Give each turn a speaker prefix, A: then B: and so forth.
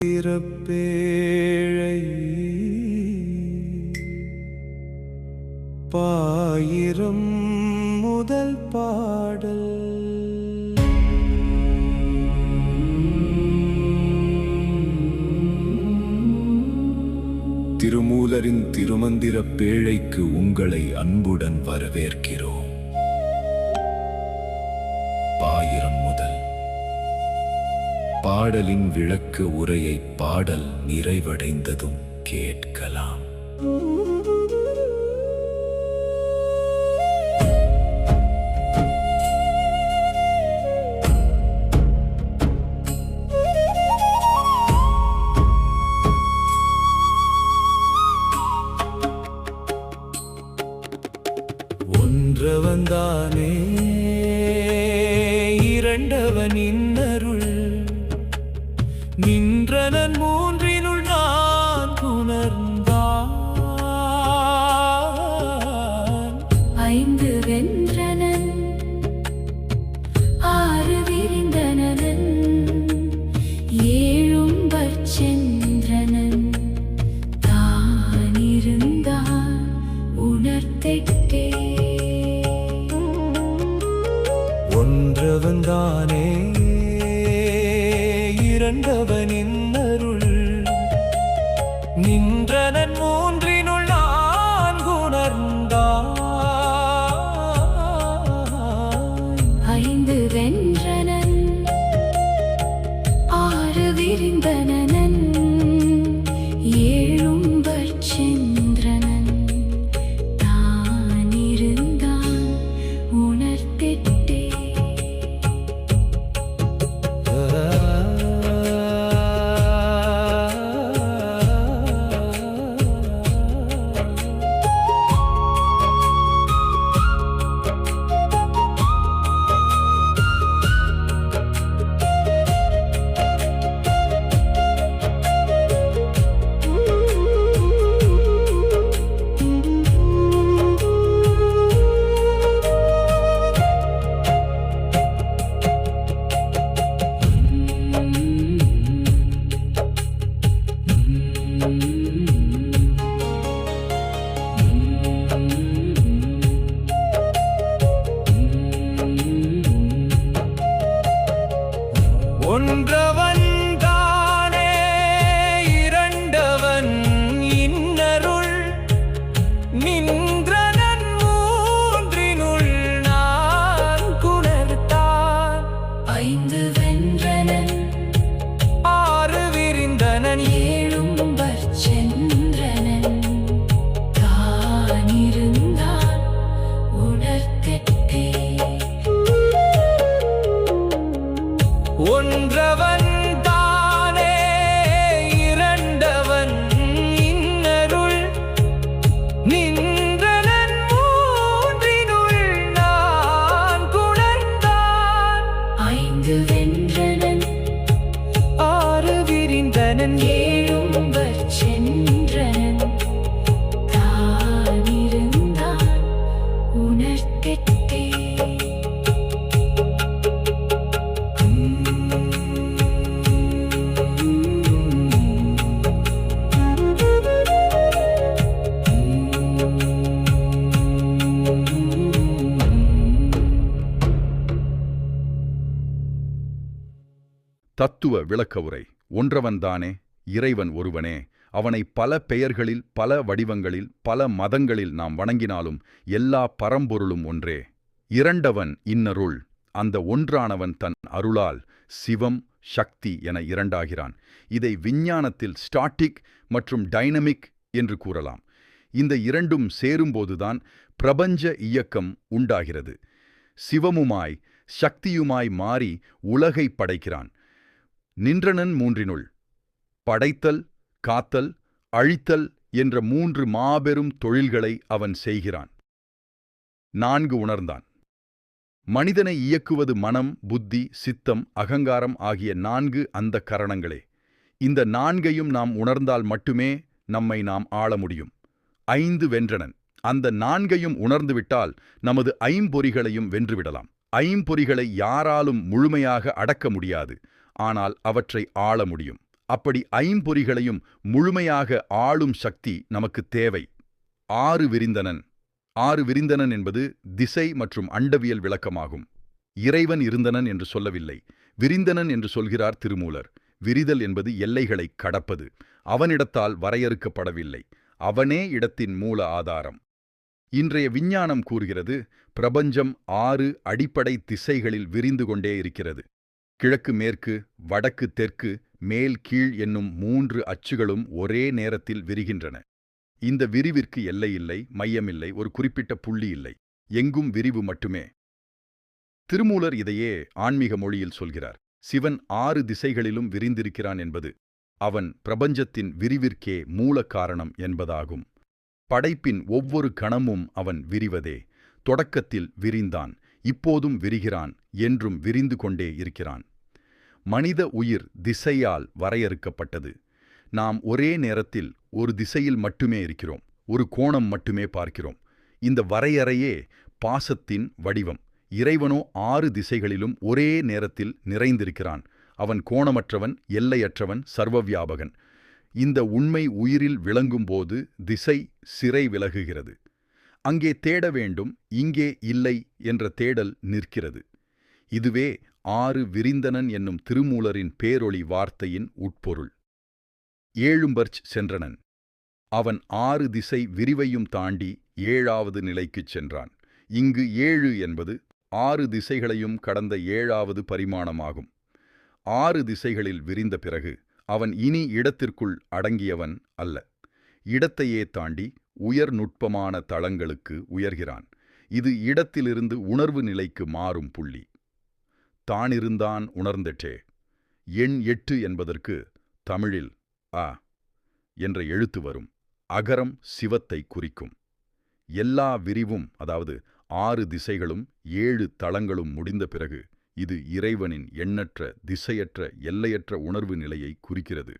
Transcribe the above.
A: பிறப்பேழை பாயிரம் முதல் பாடல் திருமூலரின் திருமந்திர பேழைக்கு உங்களை அன்புடன் வரவேற்கிறோம். பாயிரம் முதல் பாடலின் விளக்க உரையை பாடல் நிறைவடைந்ததும் கேட்கலாம். ஒன்றவன்தானே இரண்டவன் இன்னருள் நின்றனன் மூன்றினுள் நான் உணர்ந்தான்.
B: ஐந்து வென்றனன் ஆறு விரிந்தனன் ஏழும் பச்சென்றனன் தானிருந்தான் உணர்த்தெட்டே.
A: ஒன்றவன்தானே இரண்டவன் இன்னருள் நின்றனன் மூன்றினுள் நான் உணர்ந்தான்.
B: ஐந்து வென்றனன் ஆறு விரிந்தனன் ஏழும் பச்சென்றனன் தானிருந்தான் உணர்த்தெட்டே.
A: ஒன்றவன்தானே இரண்டவன் இன்னருள் நின்றனன் மூன்றினுள் நான் உணர்ந்தான்.
B: ஐந்து வென்றனன்
A: ஆறு விரிந்தனன்
B: ஏழும் பச்சென்றனன் தானிருந்தான் உணர்த்தெட்டே.
A: ஒன்றவன்தானே இரண்டவன் இன்னருள் நின்றனன் மூன்றினுள் நான் உணர்ந்தான்.
B: ஐந்து வென்றனன்
A: ஆறு விரிந்தனன்
B: ஏழும் பச்சென்றனன் தானிருந்தான் உணர்த்தெட்டே.
C: தத்துவ விளக்க உரை. ஒன்றவன்தானே இறைவன் ஒருவனே. அவனை பல பெயர்களில் பல வடிவங்களில் பல மதங்களில் நாம் வணங்கினாலும் எல்லா பரம்பொருளும் ஒன்றே. இரண்டவன் இன்னருள். அந்த ஒன்றானவன் தன் அருளால் சிவம் சக்தி என இரண்டாகிறான். இதை விஞ்ஞானத்தில் ஸ்டாட்டிக் மற்றும் டைனமிக் என்று கூறலாம். இந்த இரண்டும் சேரும்போதுதான் பிரபஞ்ச இயக்கம் உண்டாகிறது. சிவமுமாய் சக்தியுமாய் மாறி உலகை படைக்கிறான். நின்றனன் மூன்றினுள் படைத்தல் காத்தல் அழித்தல் என்ற மூன்று மாபெரும் தொழில்களை அவன் செய்கிறான். நான்கு உணர்ந்தான். மனிதனை இயக்குவது மனம் புத்தி சித்தம் அகங்காரம் ஆகிய நான்கு அந்த கரணங்களே. இந்த நான்கையும் நாம் உணர்ந்தால் மட்டுமே நம்மை நாம் ஆள முடியும். ஐந்து வென்றனன். அந்த நான்கையும் உணர்ந்துவிட்டால் நமது ஐம்பொறிகளையும் வென்றுவிடலாம். ஐம்பொறிகளை யாராலும் முழுமையாக அடக்க முடியாது. ஆனால் அவற்றை ஆள முடியும். அப்படி ஐம்பொறிகளையும் முழுமையாக ஆளும் சக்தி நமக்கு தேவை. ஆறு விரிந்தனன். ஆறு விரிந்தனன் என்பது திசை மற்றும் அண்டவியல் விளக்கமாகும். இறைவன் இருந்தனன் என்று சொல்லவில்லை, விரிந்தனன் என்று சொல்கிறார் திருமூலர். விரிதல் என்பது எல்லைகளை கடப்பது. அவனிடத்தால் வரையறுக்கப்படவில்லை. அவனே இடத்தின் மூல ஆதாரம். இன்றைய விஞ்ஞானம் கூறுகிறது, பிரபஞ்சம் 6 அடிப்படை திசைகளில் விரிந்து கொண்டே இருக்கிறது. கிழக்கு மேற்கு, வடக்கு தெற்கு, மேல் கீழ் என்னும் 3 அச்சுகளும் ஒரே நேரத்தில் விரிகின்றன. இந்த விரிவிற்கு எல்லை இல்லை, மையமில்லை, ஒரு குறிப்பிட்ட புள்ளி இல்லை. எங்கும் விரிவு மட்டுமே. திருமூலர் இதையே ஆன்மீக மொழியில் சொல்கிறார். சிவன் 6 திசைகளிலும் விரிந்திருக்கிறான் என்பது அவன் பிரபஞ்சத்தின் விரிவிற்கே மூல காரணம் என்பதாகும். படைப்பின் ஒவ்வொரு கணமும் அவன் விரிவதே. தொடக்கத்தில் விரிந்தான், இப்போதும் விரிகிறான், என்றும் விரிந்து கொண்டே இருக்கிறான். மனித உயிர் திசையால் வரையறுக்கப்பட்டது. நாம் ஒரே நேரத்தில் ஒரு திசையில் மட்டுமே இருக்கிறோம், ஒரு கோணம் மட்டுமே பார்க்கிறோம். இந்த வரையறையே பாசத்தின் வடிவம். இறைவனோ 6 திசைகளிலும் ஒரே நேரத்தில் நிறைந்திருக்கிறான். அவன் கோணமற்றவன், எல்லையற்றவன், சர்வவியாபகன். இந்த உண்மை உயிரில் விளங்கும்போது திசை சிறை விலகுகிறது. அங்கே தேட வேண்டும், இங்கே இல்லை என்ற தேடல் நிற்கிறது. இதுவே 6 விரிந்தனன் என்னும் திருமூலரின் பேரொளி வார்த்தையின் உட்பொருள். ஏழும்பர்ச் சென்றனன். அவன் 6 திசை விரிவையும் தாண்டி 7வது நிலைக்குச் சென்றான். இங்கு 7 என்பது 6 திசைகளையும் கடந்த 7வது பரிமாணமாகும். 6 திசைகளில் விரிந்த பிறகு அவன் இனி இடத்திற்குள் அடங்கியவன் அல்ல. இடத்தையே தாண்டி உயர் நுட்பமான தளங்களுக்கு உயர்கிறான். இது இடத்திலிருந்து உணர்வு நிலைக்கு மாறும் புள்ளி. தானிருந்தான் உணர்ந்தற்றே. எண் 8 என்பதற்கு தமிழில் அ என்ற எழுத்து வரும். அகரம் சிவத்தை குறிக்கும். எல்லா விரிவும், அதாவது 6 திசைகளும் 7 தளங்களும் முடிந்த பிறகு இது இறைவனின் எண்ணற்ற, திசையற்ற, எல்லையற்ற உணர்வு நிலையை குறிக்கிறது.